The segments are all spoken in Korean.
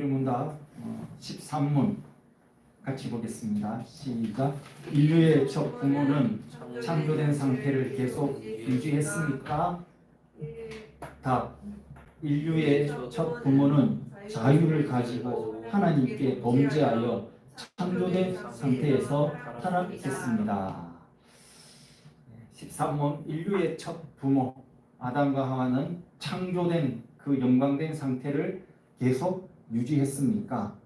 문답 13문 같이 보겠습니다. 시작. 인류의 첫 부모는 창조된 상태를 계속 유지했습니까? 답. 인류의 첫 부모는 자유를 가지고 하나님께 범죄하여 창조된 상태에서 타락했습니다. 13문. 인류의 첫 부모 아담과 하와는 창조된 그 영광된 상태를 계속 유지했습니까?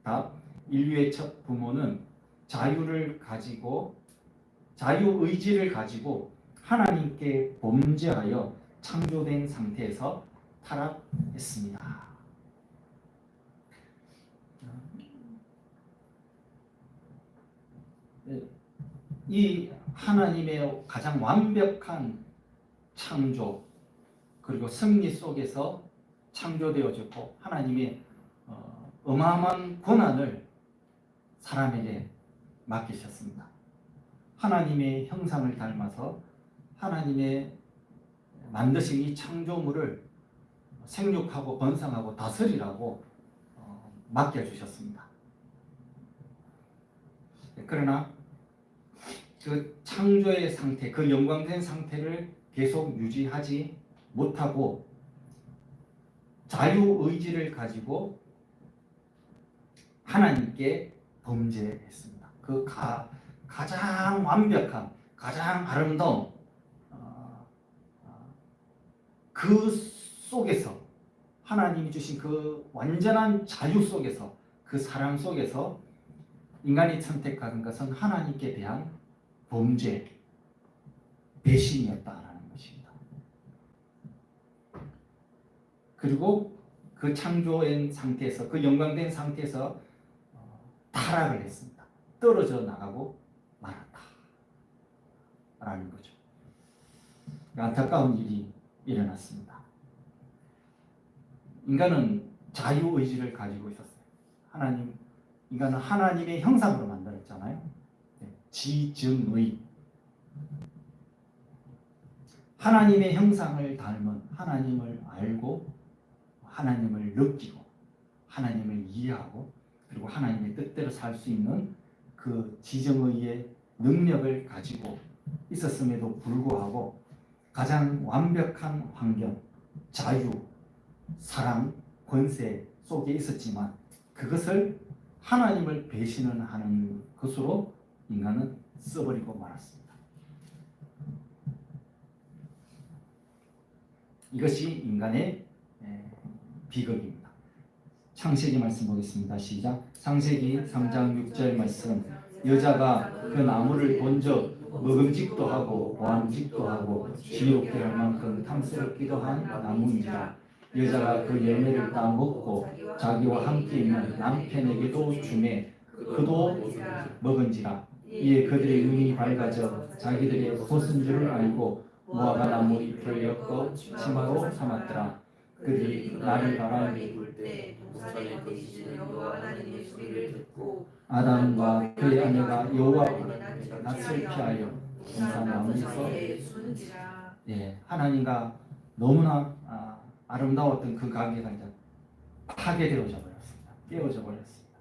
답. 인류의 첫 부모는 자유의지를 가지고 하나님께 범죄하여 창조된 상태에서 타락했습니다. 이 하나님의 가장 완벽한 창조 그리고 승리 속에서 창조되어졌고 하나님의 어마어마한 권한을 사람에게 맡기셨습니다. 하나님의 형상을 닮아서 하나님의 만드신 이 창조물을 생육하고 번성하고 다스리라고 맡겨주셨습니다. 그러나 그 창조의 상태, 그 영광된 상태를 계속 유지하지 못하고 자유의지를 가지고 하나님께 범죄했습니다. 그 가장 완벽한, 가장 아름다운 그 속에서 하나님이 주신 그 완전한 자유 속에서 그 사랑 속에서 인간이 선택한 것은 하나님께 대한 범죄, 배신이었다라는 것입니다. 그리고 그 창조된 상태에서 그 영광된 상태에서 타락을 했습니다. 떨어져 나가고 말았다 라는 거죠. 안타까운 일이 일어났습니다. 인간은 자유의지를 가지고 있었어요. 인간은 하나님의 형상으로 만들었잖아요. 지증의 하나님의 형상을 닮은 하나님을 알고 하나님을 느끼고 하나님을 이해하고 그리고 하나님의 뜻대로 살 수 있는 그 지정의의 능력을 가지고 있었음에도 불구하고 가장 완벽한 환경, 자유, 사랑, 권세 속에 있었지만 그것을 하나님을 배신하는 것으로 인간은 써버리고 말았습니다. 이것이 인간의 비극입니다. 창세기 말씀 보겠습니다. 시작. 창세기 3장 6절 말씀. 여자가 그 나무를 본즉 먹음직도 하고 보암직도 하고 지옥게 할 만큼 탐스럽기도 한 나무인지라. 여자가 그 열매를 따먹고 자기와 함께 있는 남편에게도 주매 그도 먹은지라. 이에 그들의 눈이 밝아져 자기들의 벗은 줄을 알고 무화과 나무 잎을 엮어 치마로 삼았더라. 그들이 나를 바라보니 볼때 동산에 계시는 여호와 하나님의 소리를 듣고 아담과 그의 아내가 여호와 낯을 피하여 동산 나무에서 숨은지라. 하나님과 너무나 아름다웠던 그 관계가 이제 파괴되어져 버렸습니다. 깨어져 버렸습니다.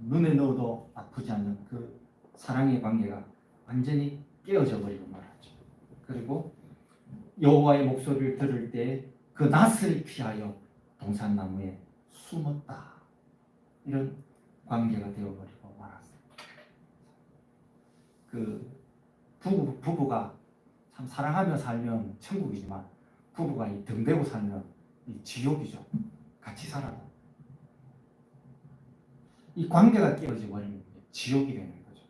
눈에 넣어도 아프지 않는 그 사랑의 관계가 완전히 깨어져 버리고 말았죠. 그리고 여호와의 목소리를 들을 때 그 낯을 피하여 동산나무에 숨었다. 이런 관계가 되어버리고 말았습니다. 그 부부가 참 사랑하며 살면 천국이지만 부부가 이 등대고 살면 이 지옥이죠. 같이 살아도 이 관계가 깨어져 버리면 지옥이 되는 거죠.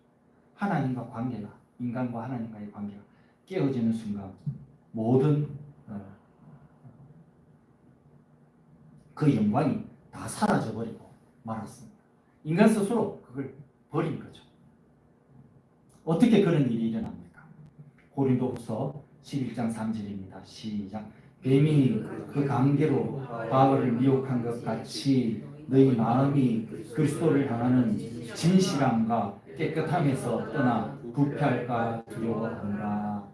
하나님과 관계가, 인간과 하나님과의 관계가 깨어지는 순간 모든 그 영광이 다 사라져버리고 말았습니다. 인간 스스로 그걸 버린 거죠. 어떻게 그런 일이 일어납니까? 고린도후서 11장 3절입니다. 시작. 뱀이 그 관계로 바울을 미혹한 것 같이 너희 마음이 그리스도를 향하는 진실함과 깨끗함에서 떠나 부패할까 두려워하노라.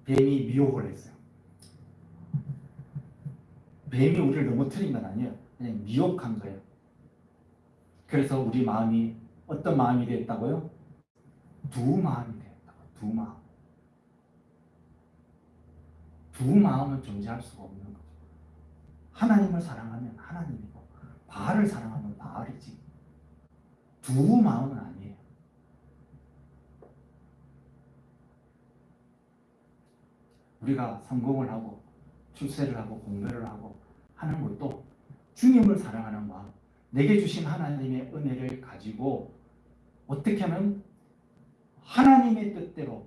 뱀이 미혹을 했어요. 뱀이 우리를 넘어뜨린 건 아니에요. 그냥 미혹한 거예요. 그래서 우리 마음이 어떤 마음이 됐다고요? 두 마음이 됐다고. 두 마음. 두 마음은 존재할 수가 없는 거죠. 하나님을 사랑하면 하나님이고 바알을 사랑하면 바알이지. 두 마음은 아니에요. 우리가 성공을 하고 출세를 하고 공부를 하고 하는 것도 주님을 사랑하는 마음, 내게 주신 하나님의 은혜를 가지고 어떻게 하면 하나님의 뜻대로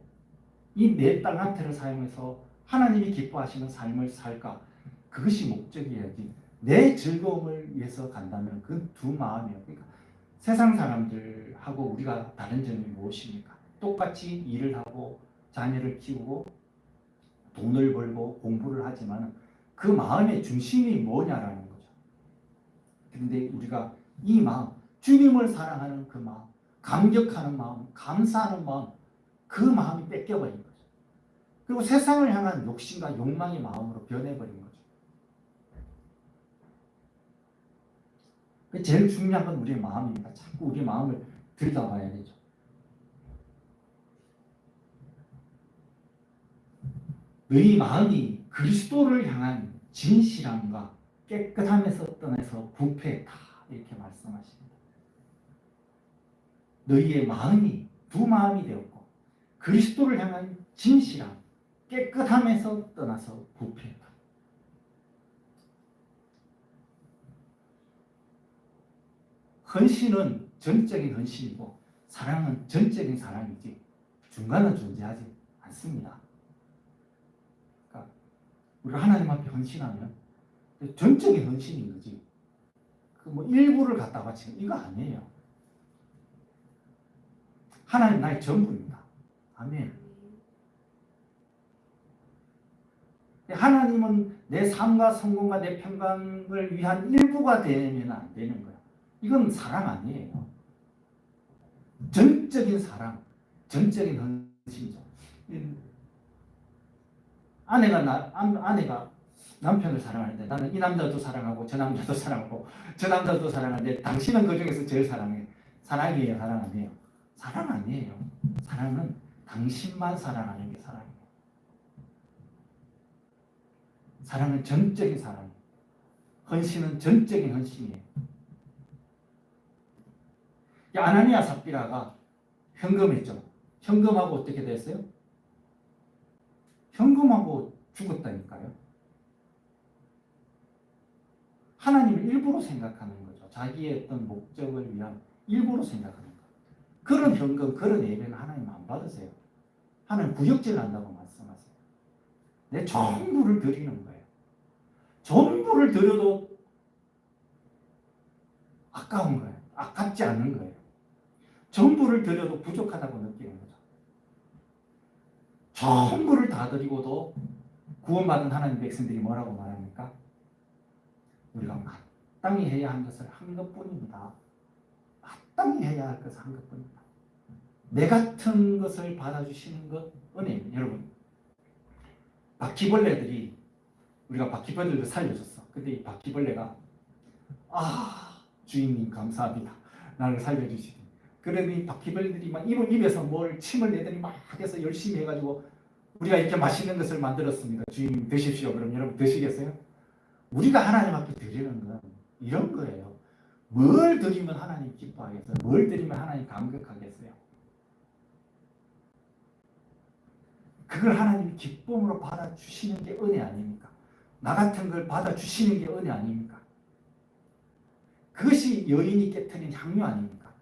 이 내 땅한테를 사용해서 하나님이 기뻐하시는 삶을 살까? 그것이 목적이어야지. 내 즐거움을 위해서 간다면 그 두 마음이에요. 그러니까 세상 사람들하고 우리가 다른 점이 무엇입니까? 똑같이 일을 하고 자녀를 키우고 돈을 벌고 공부를 하지만 그 마음의 중심이 뭐냐라는 거죠. 그런데 우리가 이 마음, 주님을 사랑하는 그 마음, 감격하는 마음, 감사하는 마음, 그 마음이 뺏겨버린 거죠. 그리고 세상을 향한 욕심과 욕망의 마음으로 변해버린 거죠. 제일 중요한 건 우리의 마음입니다. 자꾸 우리 마음을 들여다봐야 되죠. 너희 마음이 그리스도를 향한 진실함과 깨끗함에서 떠나서 부패했다. 이렇게 말씀하십니다. 너희의 마음이 두 마음이 되었고 그리스도를 향한 진실함, 깨끗함에서 떠나서 부패했다. 헌신은 전적인 헌신이고 사랑은 전적인 사랑이지 중간은 존재하지 않습니다. 그러니까 우리가 하나님 앞에 헌신하면 전적인 헌신인 거지. 그 뭐 일부를 갖다 바치는 이거 아니에요. 하나님 나의 전부입니다. 아멘. 하나님은 내 삶과 성공과 내 평강을 위한 일부가 되면 안 되는 거예요. 이건 사랑 아니에요. 전적인 사랑, 전적인 헌신이죠. 아내가 남편을 사랑하는데 나는 이 남자도 사랑하고 저 남자도 사랑하고 저 남자도 사랑하는데 당신은 그 중에서 제일 사랑해. 사랑이에요, 사랑 아니에요? 사랑 아니에요. 사랑은 당신만 사랑하는 게 사랑이에요. 사랑은 전적인 사랑이에요. 헌신은 전적인 헌신이에요. 아나니아 삽비라가 현금했죠. 현금하고 어떻게 됐어요? 현금하고 죽었다니까요. 하나님을 일부러 생각하는 거죠. 자기의 어떤 목적을 위한 일부러 생각하는 거예요. 그런 현금, 그런 예배는 하나님 안 받으세요. 하나님 구역질 한다고 말씀하세요. 내 전부를 드리는 거예요. 전부를 드려도 아까운 거예요. 아깝지 않은 거예요. 전부를 드려도 부족하다고 느끼는 거죠. 전부를 다 드리고도 구원받은 하나님 백성들이 뭐라고 말합니까? 우리가 마땅히 해야 한 것을 한 것뿐입니다. 마땅히 해야 할 것을 한 것뿐입니다. 내 같은 것을 받아주시는 것 은혜입니다. 여러분, 바퀴벌레들이 우리가 바퀴벌레를 살려줬어. 근데 이 바퀴벌레가 주인님 감사합니다. 나를 살려주시니. 그러니 바퀴벌레들이 막 입에서 뭘 침을 내더니 막 해서 열심히 해가지고 우리가 이렇게 맛있는 것을 만들었습니다. 주인님 드십시오. 그럼 여러분 드시겠어요? 우리가 하나님 앞에 드리는 건 이런 거예요. 뭘 드리면 하나님 기뻐하겠어요? 뭘 드리면 하나님 감격하겠어요? 그걸 하나님이 기쁨으로 받아주시는 게 은혜 아닙니까? 나 같은 걸 받아주시는 게 은혜 아닙니까? 그것이 여인이 깨트린 향유 아닙니까?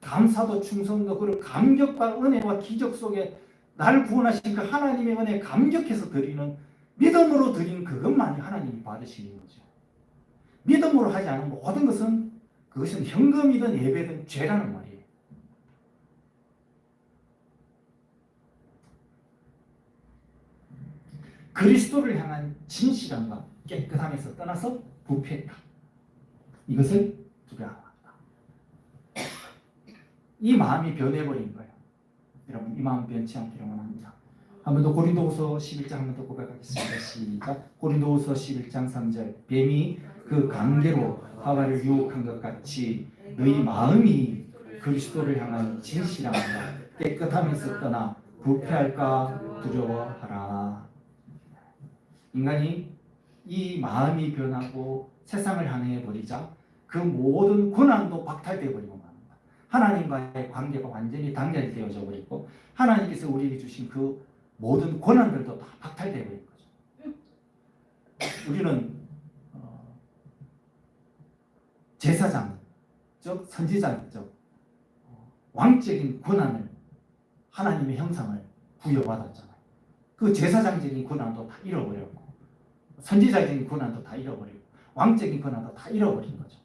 감사도 충성도 그리고 감격과 은혜와 기적 속에 나를 구원하신 그 하나님의 은혜에 감격해서 드리는 믿음으로 드리는 그것만이 하나님이 받으시는 거죠. 믿음으로 하지 않은 모든 것은 그것은 현금이든 예배든 죄라는 말이에요. 그리스도를 향한 진실함과 깨끗함에서 떠나서 부패했다. 이것을 두려워한다. 이 마음이 변해버린 거예요. 여러분, 이 마음 변치 않기를 원합니다. 한 번 더 고린도후서 11장 한 번 더 고백하겠습니다. 시작. 고린도후서 11장 3절. 뱀이 그 관계로 하와를 유혹한 것 같이 너희 마음이 그리스도를 향한 진실함과 깨끗함에서 떠나 부패할까 두려워하라. 인간이 이 마음이 변하고 세상을 향해 버리자 그 모든 고난도 박탈되어 버리고 맙니다. 하나님과의 관계가 완전히 단절되어져 버리고 하나님께서 우리에게 주신 그 모든 고난들도 다 박탈되어 버린 거죠. 우리는 제사장, 즉 선지자적 왕적인 권한을 하나님의 형상을 부여받았잖아요. 그 제사장적인 권한도 다 잃어버렸고 선지자적인 권한도 다 잃어버리고 왕적인 권한도 다 잃어버린 거죠.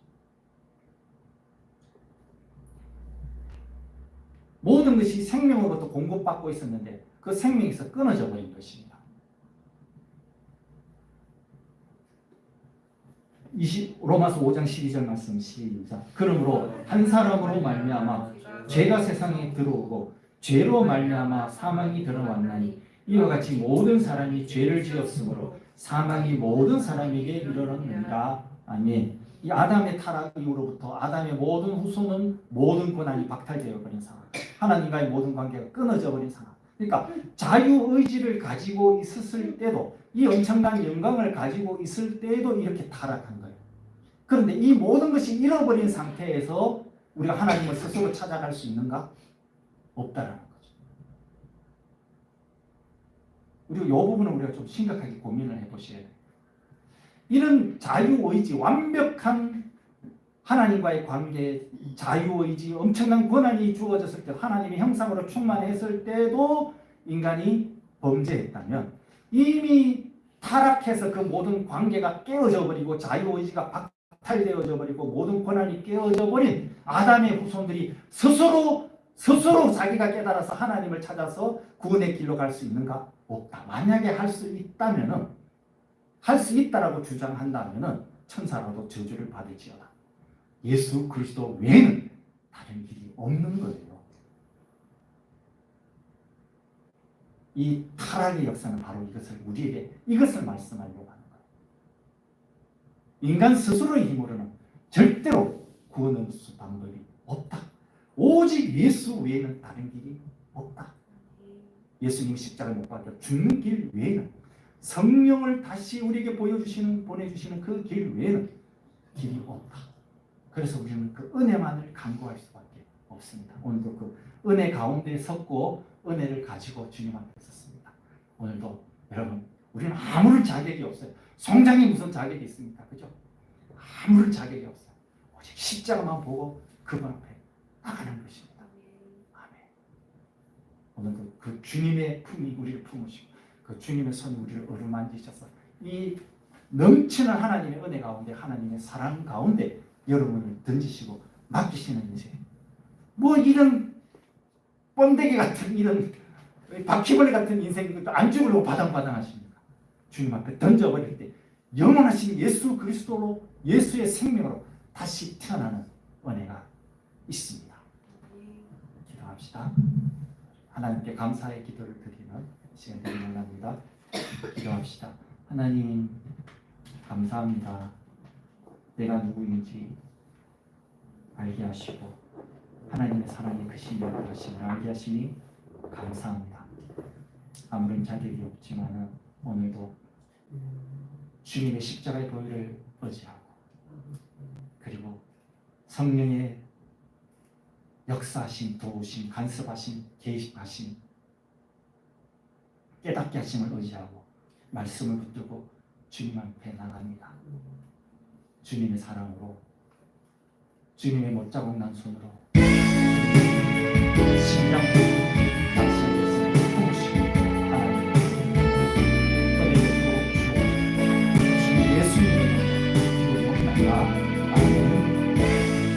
모든 것이 생명으로부터 공급받고 있었는데 그 생명에서 끊어져 버린 것입니다. 로마서 5장 12절 말씀 시작. 그러므로 한 사람으로 말미암아 죄가 세상에 들어오고 죄로 말미암아 사망이 들어왔나니 이와 같이 모든 사람이 죄를 지었으므로 사망이 모든 사람에게 이르렀느니라. 아멘. 이 아담의 타락 이후로부터 아담의 모든 후손은 모든 권한이 박탈되어 버린 상황. 하나님과의 모든 관계가 끊어져 버린 상황. 그러니까 자유의지를 가지고 있었을 때도 이 엄청난 영광을 가지고 있을 때에도 이렇게 타락한 거예요. 그런데 이 모든 것이 잃어버린 상태에서 우리가 하나님을 스스로 찾아갈 수 있는가? 없다라는 거죠. 그리고 이 부분은 우리가 좀 심각하게 고민을 해보셔야 돼요. 이런 자유의지, 완벽한 하나님과의 관계, 자유의지, 엄청난 권한이 주어졌을 때 하나님의 형상으로 충만했을 때도 인간이 범죄했다면 이미 타락해서 그 모든 관계가 깨어져 버리고 자유의지가 박탈되어져 버리고 모든 권한이 깨어져 버린 아담의 후손들이 스스로 자기가 깨달아서 하나님을 찾아서 구원의 길로 갈 수 있는가? 없다. 만약에 할 수 있다면은 할 수 있다라고 주장한다면은 천사라도 저주를 받을지어다. 예수 그리스도 외에는 다른 길이 없는 거예요. 이 타락의 역사는 바로 우리에게 이것을 말씀하려고 하는 거예요. 인간 스스로의 힘으로는 절대로 구원의 방법이 없다. 오직 예수 외에는 다른 길이 없다. 예수님이 십자가에 못 박혀 죽는 길 외에는 성령을 다시 우리에게 보내주시는 그 길 외에는 길이 없다. 그래서 우리는 그 은혜만을 간구할 수밖에 없습니다. 오늘도 그 은혜 가운데 섰고 은혜를 가지고 주님 앞에 섰습니다. 오늘도 여러분 우리는 아무런 자격이 없어요. 성장에 무슨 자격이 있습니까? 그죠? 아무런 자격이 없어요. 오직 십자가만 보고 그분 앞에 나가는 것입니다. 아멘. 오늘도 그 주님의 품이 우리를 품으시고 그 주님의 손이 우리를 어루만지셔서 이 넘치는 하나님의 은혜 가운데 하나님의 사랑 가운데 여러분을 던지시고 맡기시는 인생. 뭐 이런 번데기 같은 이런 바퀴벌레 같은 인생 안 죽으려고 바당바당하십니까? 주님 앞에 던져버릴 때 영원하신 예수 그리스도로 예수의 생명으로 다시 태어나는 은혜가 있습니다. 기도합시다. 하나님께 감사의 기도를 드리는 시간 되기 원합니다. 기도합시다. 하나님 감사합니다. 내가 누구인지 알게 하시고 하나님의 사랑이 크신 역하심을 알게 하시니 감사합니다. 아무런 자격이 없지만 오늘도 주님의 십자가의 보혈을 의지하고 그리고 성령의 역사하심, 도우심, 간섭하심, 개입하심, 깨닫게 하심을 의지하고 말씀을 붙들고 주님 앞에 나갑니다. 주님의 사랑으로 주님의 못자국 난 손으로 심장